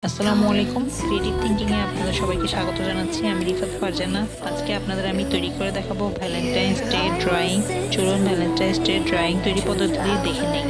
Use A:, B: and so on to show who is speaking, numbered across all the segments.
A: আসসালামু আলাইকুম। Creative thinking এ আপনাদের সবাইকে স্বাগত জানাচ্ছি। আমি রিফাত ফারজানা। আজকে আপনাদের আমি তৈরি করে দেখাবো ভ্যালেন্টাইন্স ডে ড্রয়িং। চলুন ভ্যালেন্টাইন্স ডে ড্রয়িং তৈরি পদ্ধতি দেখে নিই।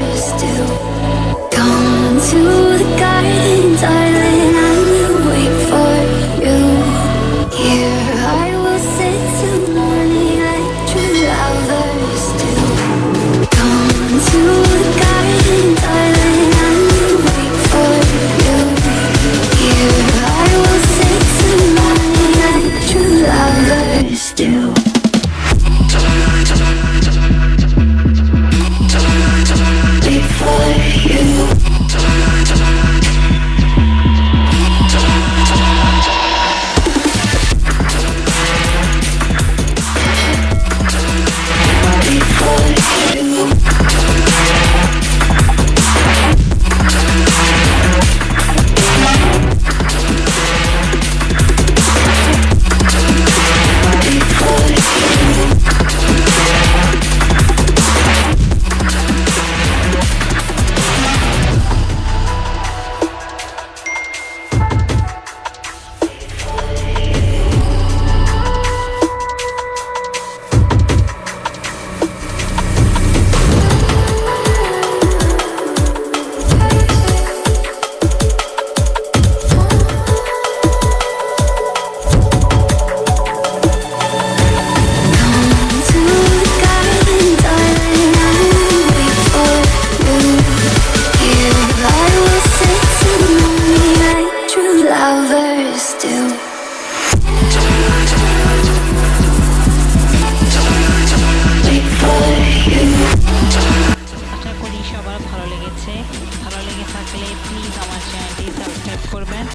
A: আশা করি সবার ভালো লেগেছে। ভালো লেগে থাকলে প্লিজ আমার চ্যানেলটি সাবস্ক্রাইব করবেন।